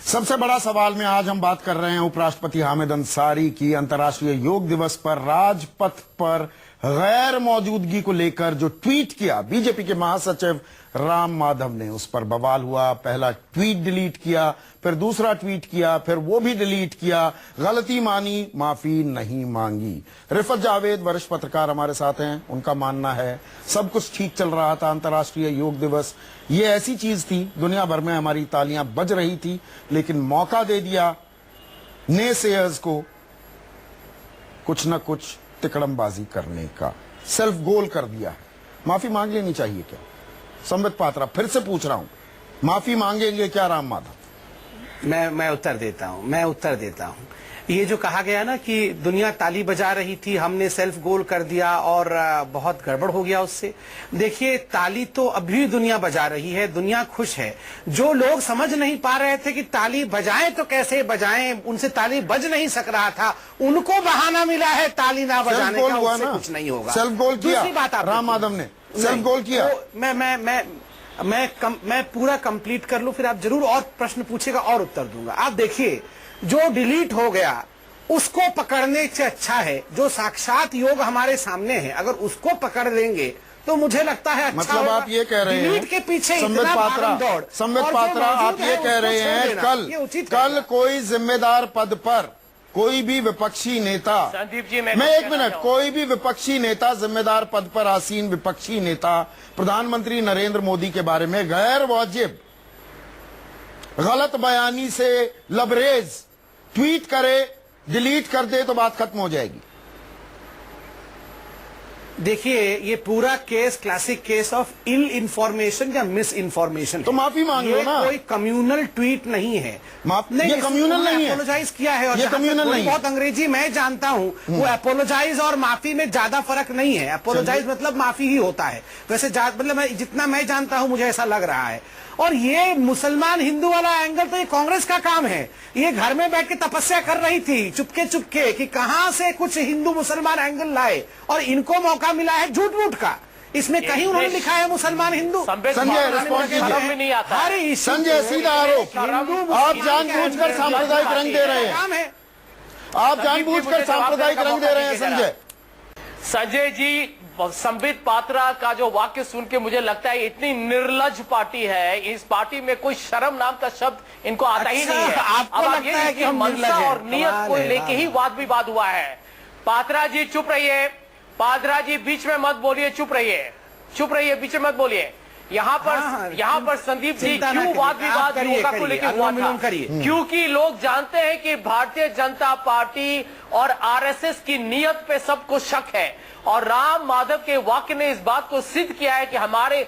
सबसे बड़ा सवाल में आज हम बात कर रहे हैं उपराष्ट्रपति हामिद अंसारी की अंतर्राष्ट्रीय योग दिवस पर राजपथ पर गैर मौजूदगी को लेकर जो ट्वीट किया बीजेपी के महासचिव राम माधव ने, उस पर बवाल हुआ। पहला ट्वीट डिलीट किया, फिर दूसरा ट्वीट किया, फिर वो भी डिलीट किया, गलती मानी, माफी नहीं मांगी। रिफत जावेद वरिष्ठ पत्रकार हमारे साथ हैं। उनका मानना है सब कुछ ठीक चल रहा था। अंतर्राष्ट्रीय योग दिवस ये ऐसी चीज थी, दुनिया भर में हमारी तालियां बज रही थी, लेकिन मौका दे दिया नेसेयर्स को कुछ न कुछ तिकड़मबाजी करने का, सेल्फ गोल कर दिया है। माफी मांग लेनी चाहिए क्या? संबित पात्रा, फिर से पूछ रहा हूं, माफी मांगेंगे क्या राम माधव? मैं उत्तर देता हूं। ये जो कहा गया ना कि दुनिया ताली बजा रही थी, हमने सेल्फ गोल कर दिया और बहुत गड़बड़ हो गया उससे। देखिए, ताली तो अभी भी दुनिया बजा रही है, दुनिया खुश है। जो लोग समझ नहीं पा रहे थे कि ताली बजाएं तो कैसे बजाएं, उनसे ताली बज नहीं सक रहा था, उनको बहाना मिला है ताली ना बजाने का, उससे कुछ नहीं होगा। सेल्फ गोल किया दूसरी बात, राम माधव ने सेल्फ गोल किया। तो मैं पूरा कंप्लीट कर लूं, फिर आप जरूर और प्रश्न पूछेगा और उत्तर दूंगा। आप देखिए, जो डिलीट हो गया उसको पकड़ने से अच्छा है जो साक्षात योग हमारे सामने है, अगर उसको पकड़ लेंगे तो मुझे लगता है अच्छा मतलब आप ये कह रहे हैं के पीछे संबित पात्रा आप ये कह रहे हैं कल कोई जिम्मेदार पद पर कोई भी विपक्षी नेता, संदीप जी, मैं एक मिनट, कोई भी विपक्षी नेता, जिम्मेदार पद पर आसीन विपक्षी नेता प्रधानमंत्री नरेंद्र मोदी के बारे में गैर वाजिब गलत बयानी से लबरेज ट्वीट करे, डिलीट कर दे तो बात खत्म हो जाएगी। देखिए, ये पूरा case classic case of ill information या मिस इंफॉर्मेशन। तो माफी मांग लो ना। कोई कम्युनल ट्वीट नहीं है। ये कम्युनल नहीं है, अपोलोजाइज किया है। और ये कम्युनल नहीं है। बहुत अंग्रेजी मैं जानता हूं, वो अपोलोजाइज और माफी में ज्यादा फर्क नहीं है। अपोलोजाइज मतलब माफी ही होता है। वैसे मतलब जितना मैं जानता हूं मुझे ऐसा लग रहा है। और ये मुसलमान हिंदू वाला एंगल तो ये कांग्रेस का काम है। ये घर में बैठ के तपस्या कर रही थी चुपके चुपके कि कहां से कुछ हिंदू मुसलमान एंगल लाए, और इनको मौका मिला है झूठ मूठ का। इसमें कहीं उन्होंने लिखा है मुसलमान हिंदू। संजय रिस्पॉन्ड कीजिए। संजय सीधा आरोप, आप जानबूझकर सांप्रदायिक रंग दे रहे हैं। आप जानबूझकर सांप्रदायिक रंग दे रहे हैं संजय जी। संबित पात्रा का जो वाक्य सुन के मुझे लगता है इतनी निर्लज पार्टी है, इस पार्टी में कोई शर्म नाम का शब्द इनको आता ही नहीं है। आपको लगता है कि मनसा और नियत को लेके ही वाद विवाद हुआ है। पात्रा जी चुप रहिए, पात्रा जी बीच में मत बोलिए, चुप रहिए, बीच में मत बोलिए। यहाँ पर संदीप जी क्यों वाद विवाद योगा को लेकर हुआ था? क्योंकि लोग जानते हैं कि भारतीय जनता पार्टी और आरएसएस की नियत पे सबको शक है, और राम माधव के वाक्य ने इस बात को सिद्ध किया है कि हमारे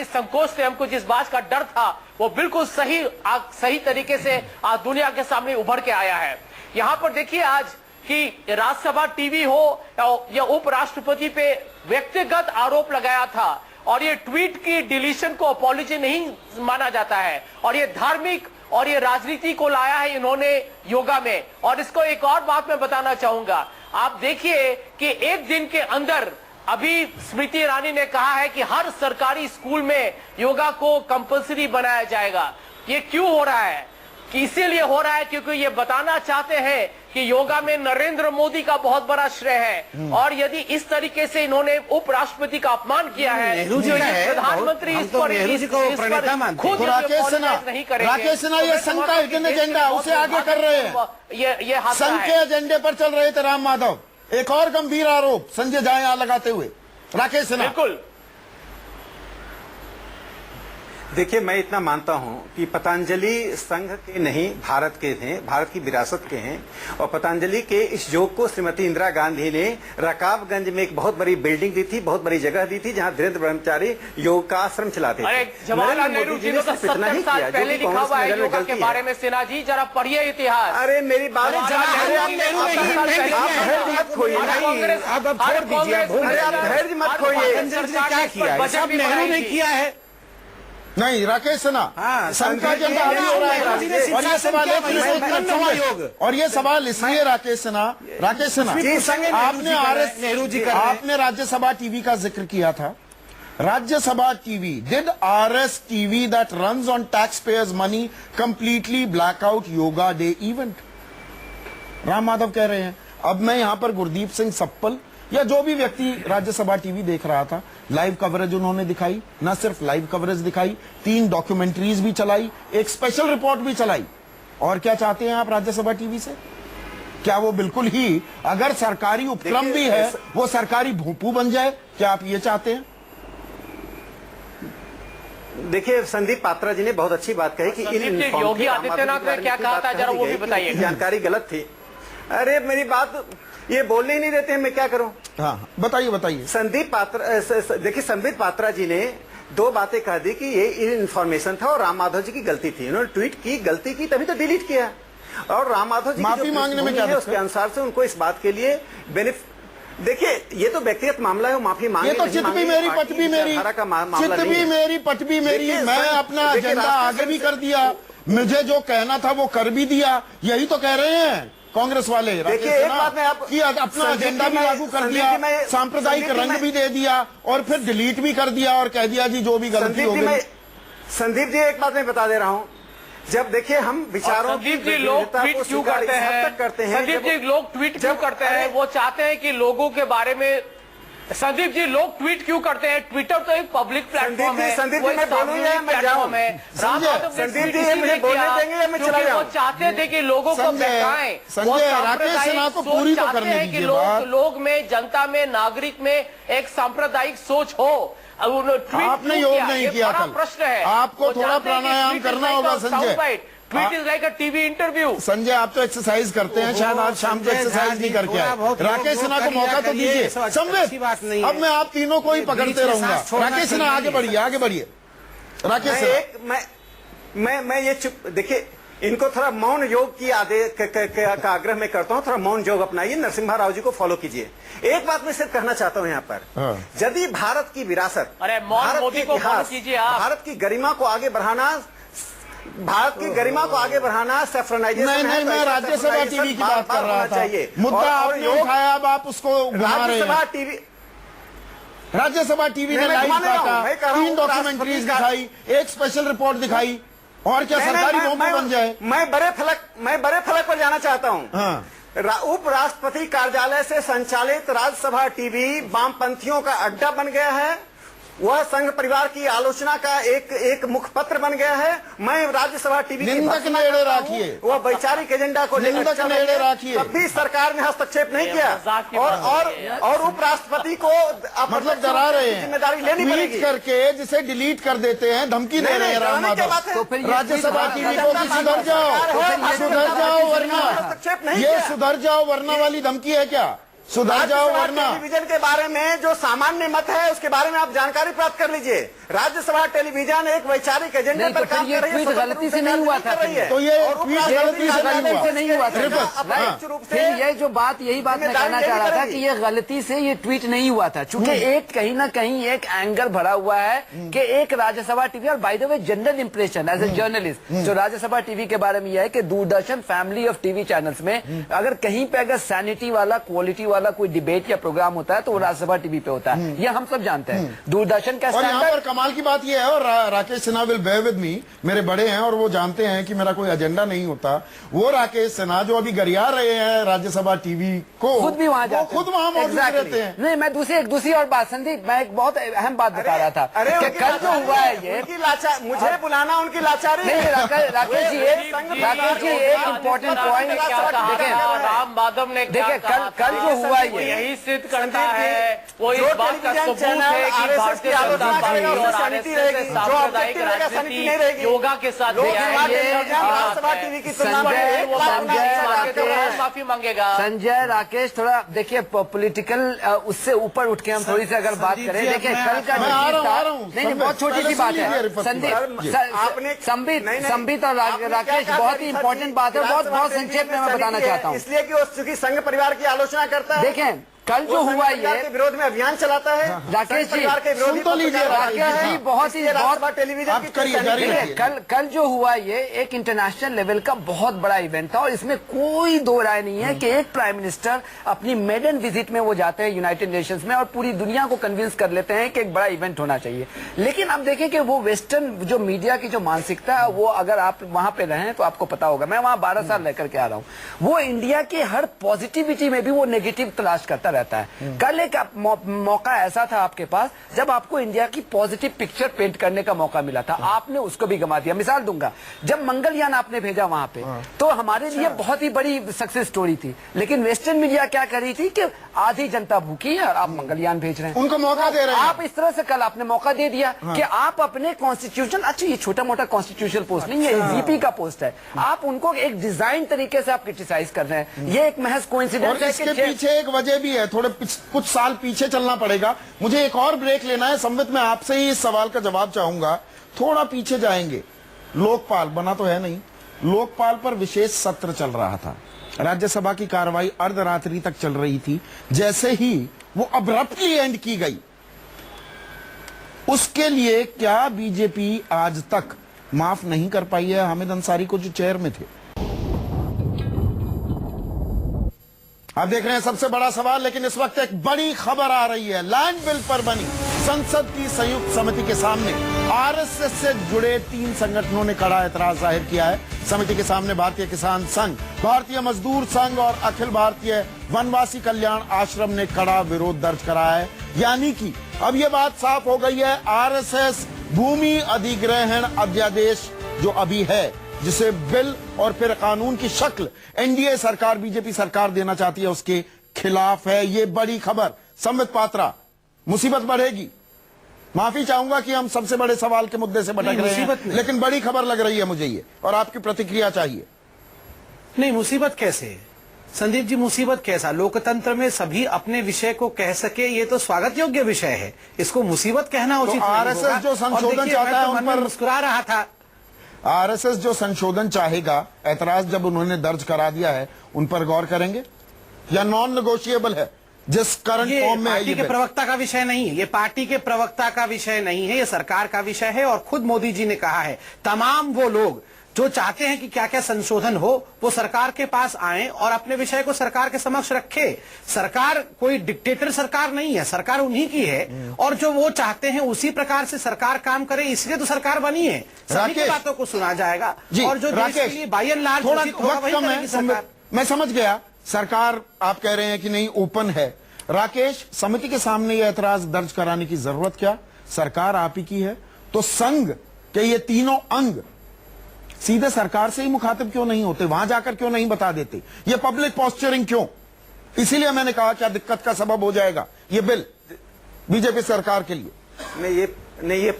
संकोच से हमको जिस बात का डर था वो बिल्कुल सही तरीके से आज दुनिया के सामने उभर के आया है। यहाँ पर देखिए आज कि राज्यसभा टीवी हो या उपराष्ट्रपति पे व्यक्तिगत आरोप लगाया था, और ये ट्वीट की डिलीशन को अपॉलॉजी नहीं माना जाता है, और ये धार्मिक और ये राजनीति को लाया है इन्होंने योगा में। और इसको एक और बात मैं बताना चाहूंगा, आप देखिए कि एक दिन के अंदर अभी स्मृति ईरानी ने कहा है कि हर सरकारी स्कूल में योगा को कंपलसरी बनाया जाएगा। ये क्यों हो रहा है? कि इसीलिए हो रहा है क्योंकि ये बताना चाहते हैं कि योगा में नरेंद्र मोदी का बहुत बड़ा श्रेय है, और यदि इस तरीके से इन्होंने उपराष्ट्रपति का अपमान किया है तो प्रधानमंत्री इस पर खुद नहीं करेंगे। राकेश सिन्हा ये संघ का हिडन एजेंडा उसे आगे कर रहे हैं, ये संघ के एजेंडे पर चल रहे थे राम माधव। एक और गंभीर आरोप संजय झा यहां लगाते हुए, राकेश सिन्हा। बिल्कुल, देखिए, मैं इतना मानता हूं कि पतंजलि संघ के नहीं भारत के थे, भारत की विरासत के हैं। और पतंजलि के इस योग को श्रीमती इंदिरा गांधी ने रकाबगंज में एक बहुत बड़ी बिल्डिंग दी थी, बहुत बड़ी जगह दी थी, जहां धीरेन्द्र ब्रह्मचारी योग का आश्रम चलाते थे। जवाहरलाल नेहरू जी ने 70 साल पहले लिखा हुआ है योगा के बारे में। सिन्हा जी जरा पढ़िए इतिहास। अरे मेरी बात मत खोइए, क्या किया है? नहीं राकेश सिन्हा, संघ का एजेंडा आगे हो रहा है, और ये सवाल और ये सवाल इसलिए राकेश सिन्हा नेहरू जी आपने राज्यसभा टीवी का जिक्र किया था, Rajya TV, did RS TV that runs on taxpayers' money completely black out Yoga Day event? Ram Madhav कह रहे हैं। अब मैं यहां पर गुरदीप सिंह सप्पल या जो भी व्यक्ति राज्यसभा टीवी देख रहा था, लाइव कवरेज उन्होंने दिखाई, न सिर्फ लाइव कवरेज दिखाई, 3 डॉक्यूमेंट्रीज भी चलाई, एक स्पेशल रिपोर्ट भी चलाई। और क्या चाहते हैं आप राज्यसभा टीवी से? क्या वो बिल्कुल ही अगर सरकारी उपक्रम भी है वो सरकारी भूपू बन जाए? क्या आप ये चाहते हैं? देखिए, संदीप पात्रा जी ने बहुत अच्छी बात कही कि इन योगी आदित्यनाथ ने क्या कहा था, जरा वो भी बताइए। जानकारी गलत थी। अरे मेरी बात ये बोलने ही नहीं देते हैं, मैं क्या करूं? हाँ, बताइए बताइए। देखिए, संदीप पात्रा जी ने 2 बातें कह दी कि ये इन्फॉर्मेशन था और राम माधव जी की गलती थी। उन्होंने ट्वीट की, गलती की, तभी तो डिलीट किया। और राम माधव जी माफी मांगने में क्या है उसके अनुसार से उनको इस बात के लिए देखिए, ये तो व्यक्तिगत मामला है, वो माफी मांगे। ये तो चित भी मेरी पट भी मेरी, चित भी मेरी पट भी मेरी। मैं अपना एजेंडा आगे भी कर दिया, मुझे जो कहना था वो कर भी दिया। यही तो कह रहे हैं कांग्रेस वाले। देखिए, एक बात में आप अपना एजेंडा भी लागू कर दिया, सांप्रदायिक रंग भी दे दिया और फिर डिलीट भी कर दिया और कह दिया जी जो भी गलती हो गई। संदीप जी, एक बात मैं बता दे रहा हूं, जब देखिए हम विचारों संदीप जी लोग ट्वीट क्यों करते हैं? संदीप जी लोग ट्वीट क्यों करते हैं? वो चाहते हैं कि लोगों के बारे में। संदीप जी लोग ट्वीट क्यों करते हैं? ट्विटर तो एक पब्लिक प्लेटफॉर्म है। संदीप जी, मैं बोलूं या मैं जाऊं? संदीप जी, मुझे बोलने देंगे या मैं चला जाऊं? वो चाहते थे कि लोगों को बहकाएं। संजय, राकेश सिन्हा को पूरी तो करने दीजिए बात। लोग में, जनता में, नागरिक में एक सांप्रदायिक सोच हो। आपने योग नहीं किया कल। प्रश्न है, आपको थोड़ा प्राणायाम करना होगा Sanjay. Tweet is like a TV interview. Sanjay, आप तो एक्सरसाइज करते हैं, शायद आज शाम को एक्सरसाइज नहीं करके आए। राकेश सिन्हा को मौका तो दीजिए। संवेद, अब मैं आप तीनों को ही पकड़ते रहूंगा। राकेश सिन्हा आगे बढ़िए, आगे बढ़िए। राकेश सिन्हा, मैं ये चुप, देखिए, इनको थोड़ा मौन योग की का आग्रह मैं करता हूँ। थोड़ा मौन योग अपनाइए, नरसिम्हा राव जी को फॉलो कीजिए। एक बात मैं सिर्फ कहना चाहता हूँ यहाँ पर, यदि भारत की विरासत, मोदी को फॉलो कीजिए आप। भारत की गरिमा को आगे बढ़ाना, भारत की गरिमा को आगे बढ़ाना सेफ्रनाइजेशन नहीं नहीं, मैं राज्यसभा टीवी की बात कर रहा था। मुद्दा आपने उठाया, अब आप उसको घुमा रहे हैं। राज्यसभा टीवी ने लाइव काटा, 3 डॉक्यूमेंट्रीज दिखाई, एक स्पेशल रिपोर्ट दिखाई। और क्या सरकारी भूमि बन जाए? मैं बड़े फलक पर जाना चाहता हूँ। उपराष्ट्रपति कार्यालय से संचालित राज्यसभा टीवी वामपंथियों का अड्डा बन गया है। वह संघ परिवार की आलोचना का एक मुखपत्र बन गया है। मैं राज्यसभा टीवी निंदक नेड़े रखिए, वह वैचारिक एजेंडा को निंदक नेड़े रखिए। कभी सरकार ने हस्तक्षेप नहीं किया और उपराष्ट्रपति को मतलब डरा रहे हैं, जिम्मेदारी लेनी पड़ेगी। करके जिसे डिलीट कर देते हैं, धमकी दे रहे हैं राम माधव। राज्यसभा टीवी को कि सुधर जाओ वरना, ये सुधर जाओ वरना वाली धमकी है क्या? सुधर जाओ वरना। टेलीविजन के बारे में जो सामान्य मत है उसके बारे में आप जानकारी प्राप्त कर लीजिए। राज्यसभा टेलीविजन एक वैचारिक एजेंडे पर काम कर रही है। गलती से नहीं हुआ था, तो ये गलती से नहीं हुआ था। फिर ये जो बात, यही बात मैं कहना चाह रहा था कि ये गलती से ये ट्वीट नहीं हुआ था, चूंकि एक कहीं ना कहीं एक एंगर भरा हुआ है कि एक राज्यसभा टीवी, और by the way general impression as a journalist जो राज्यसभा टीवी के बारे में यह है कि Doordarshan family of TV channels में अगर कहीं पे अगर सैनिटी वाला, क्वालिटी वाला कोई डिबेट या प्रोग्राम होता है तो वो राज्यसभा टीवी पे होता है। ये हम सब जानते हैं। दूरदर्शन का स्टैंडर्ड। कमाल की बात यह है, और Rakesh Sinha will bear with me, मेरे बड़े हैं और वो जानते हैं कि मेरा कोई एजेंडा नहीं होता। वो राकेश सिन्हा जो अभी गरिया रहे हैं राज्यसभा टीवी को, खुद भी वहां जाते हैं, खुद वहां मौजूद रहते हैं। नहीं, मैं एक दूसरी और बात, संदीप, मैं एक बहुत अहम बात बता रहा था कि कल जो हुआ है ये मुझे बुलाना उनकी लाचारी नहीं। राकेश जी एक इम्पोर्टेंट पॉइंट देखें, राम माधव ने देखिए कल जो हुआ है यही सिद्ध करता है, वो इस बात का सबूत है कि भारतीय जनता पार्टी और आरएसएस से सांप्रदायिक राजनीति योगा के साथ माफी मांगेगा। संजय, राकेश, थोड़ा देखिए पॉलिटिकल उससे ऊपर उठ के हम थोड़ी सी अगर बात करें। देखिए कल का नहीं, बहुत छोटी सी बात है संदीप, संबित और राकेश, बहुत ही इंपॉर्टेंट बात है, बहुत संक्षेप में मैं बताना चाहता हूँ। इसलिए कि वो चूंकि संघ परिवार की आलोचना करता है। देखें कल जो हुआ ये के विरोध में अभियान चलाता है, राकेश जी, परिवार के विरोधी सुन तो लीजिए राकेश जी, बहुत ही टेलीविजन आप करिए, जारी रखिए। कल जो हुआ ये एक इंटरनेशनल लेवल का बहुत बड़ा इवेंट था और इसमें कोई दो राय नहीं है कि एक प्राइम मिनिस्टर अपनी मेडन विजिट में वो जाते हैं यूनाइटेड नेशंस में और पूरी दुनिया को कन्विंस कर लेते हैं कि एक बड़ा इवेंट होना चाहिए। लेकिन अब देखें कि वो वेस्टर्न जो मीडिया की जो मानसिकता है, वो अगर आप वहां पे रहें तो आपको पता होगा, मैं वहां 12 साल रह करके आ रहा हूं, वो इंडिया के हर पॉजिटिविटी में भी वो नेगेटिव तलाश करता रहता है। कल एक मौका ऐसा था आपके पास जब आपको इंडिया की पॉजिटिव पिक्चर पेंट करने का मौका मिला था, आपने उसको भी गंवा दिया। मिसाल दूंगा, जब मंगलयान आपने भेजा वहां पे तो हमारे लिए बहुत ही बड़ी सक्सेस स्टोरी थी, लेकिन वेस्टर्न मीडिया क्या कर रही थी कि आधी जनता भूखी है और आप मंगलयान भेज रहे हैं, उनको मौका दे रहे हैं। आप इस तरह से कल आपने मौका दे दिया कि आप अपने कॉन्स्टिट्यूशन, अच्छा ये छोटा मोटा कॉन्स्टिट्यूशनल पोस्ट नहीं है, जीपी का पोस्ट है, आप उनको एक डिजाइन तरीके से आप क्रिटिसाइज कर रहे हैं। ये एक महज कोइंसिडेंस है। इसके पीछे एक वजह भी है, थोड़े कुछ साल पीछे चलना पड़ेगा। मुझे एक और ब्रेक लेना है। संबित, मैं आपसे ही इस सवाल का जवाब चाहूंगा। थोड़ा पीछे जाएंगे। लोकपाल बना तो है नहीं, लोकपाल पर विशेष सत्र चल रहा था, राज्यसभा की कार्रवाई अर्धरात्रि तक चल रही थी। जैसे ही वो अब्रप्टली एंड की गई, उसके लिए क्या बीजेपी आज तक माफ नहीं कर पाई है हामिद अंसारी को, जो चेयर में थे? आप देख रहे हैं सबसे बड़ा सवाल। लेकिन इस वक्त एक बड़ी खबर आ रही है। लैंड बिल पर बनी संसद की संयुक्त समिति के सामने आरएसएस से जुड़े 3 संगठनों ने कड़ा एतराज जाहिर किया है। समिति के सामने भारतीय किसान संघ, भारतीय मजदूर संघ और अखिल भारतीय वनवासी कल्याण आश्रम ने कड़ा विरोध दर्ज कराया है। यानी कि अब यह बात साफ हो गई है, आरएसएस भूमि अधिग्रहण अध्यादेश जो अभी है, जिसे बिल और फिर कानून की शक्ल एनडीए सरकार, बीजेपी सरकार देना चाहती है, उसके खिलाफ है। ये बड़ी खबर। संबित पात्रा, मुसीबत बढ़ेगी। माफी चाहूंगा कि हम सबसे बड़े सवाल के मुद्दे से भटक रहे हैं, लेकिन बड़ी खबर लग रही है मुझे ये, और आपकी प्रतिक्रिया चाहिए। नहीं, मुसीबत कैसे संदीप जी, मुसीबत कैसा? लोकतंत्र में सभी अपने विषय को कह सके, ये तो स्वागत योग्य विषय है, इसको मुसीबत कहना उचित नहीं होगा। आरएसएस जो संशोधन चाहता है उन पर मुस्कुरा रहा था। आरएसएस जो संशोधन चाहेगा, ऐतराज जब उन्होंने दर्ज करा दिया है, उन पर गौर करेंगे या नॉन नेगोशिएबल है जिस करंट फॉर्म में है? पार्टी के प्रवक्ता का विषय नहीं है, ये पार्टी के प्रवक्ता का विषय नहीं है, ये सरकार का विषय है। और खुद मोदी जी ने कहा है, तमाम वो लोग जो चाहते हैं कि क्या क्या संशोधन हो, वो सरकार के पास आए और अपने विषय को सरकार के समक्ष रखे। सरकार कोई डिक्टेटर सरकार नहीं है, सरकार उन्हीं की है, और जो वो चाहते हैं उसी प्रकार से सरकार काम करे, इसलिए तो सरकार बनी है। सभी की बातों को सुना जाएगा और जो देश के लिए बाय एंड लार्ज थोड़ा उचित होगा वही करेगी सरकार। मैं समझ गया, सरकार आप कह रहे हैं कि नहीं, ओपन है। राकेश, समिति के सामने ये ऐतराज दर्ज कराने की जरूरत क्या? सरकार आप ही की है, तो संघ के ये तीनों अंग सीधे सरकार से ही मुखातिब क्यों नहीं होते? वहां जाकर क्यों नहीं बता देते? ये पब्लिक पोस्चरिंग क्यों? इसीलिए मैंने कहा क्या दिक्कत का सबब हो जाएगा ये बिल बीजेपी सरकार के लिए। ये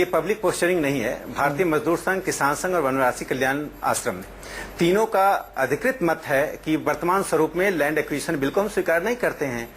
पब्लिक पोस्चरिंग नहीं है। भारतीय मजदूर संघ, किसान संघ और वनवासी कल्याण आश्रम ने तीनों का अधिकृत मत है कि वर्तमान स्वरूप में लैंड एक्विजिशन बिल को हम स्वीकार नहीं करते हैं।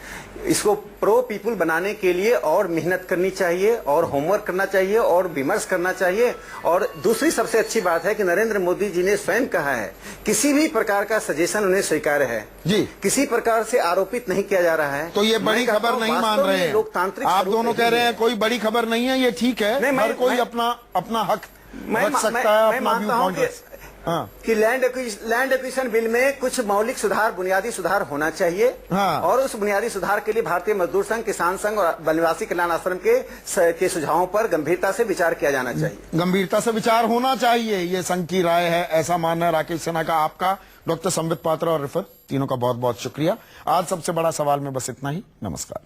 इसको प्रो पीपुल बनाने के लिए और मेहनत करनी चाहिए और होमवर्क करना चाहिए और विमर्श करना चाहिए। और दूसरी सबसे अच्छी बात है कि नरेंद्र मोदी जी ने स्वयं कहा है, किसी भी प्रकार का सजेशन उन्हें स्वीकार्य है जी, किसी प्रकार से आरोपित नहीं किया जा रहा है। तो ये बड़ी खबर नहीं मान रहे हैं लोकतांत्रिक। आप दोनों कह रहे हैं कोई बड़ी खबर नहीं है, ये ठीक है, हर कोई अपना हक रख सकता है, अपना व्यू पॉइंट। कि लैंड एक्विजिशन बिल में कुछ मौलिक सुधार, बुनियादी सुधार होना चाहिए। और उस बुनियादी सुधार के लिए भारतीय मजदूर संघ, किसान संघ और वनवासी कल्याण आश्रम के सुझावों पर गंभीरता से विचार किया जाना चाहिए। गंभीरता से विचार होना चाहिए, ये संघ की राय है, ऐसा मानना है राकेश सिन्हा का। आपका, डॉक्टर संबित पात्रा और रिफत, तीनों का बहुत बहुत शुक्रिया। आज सबसे बड़ा सवाल में बस इतना ही। नमस्कार।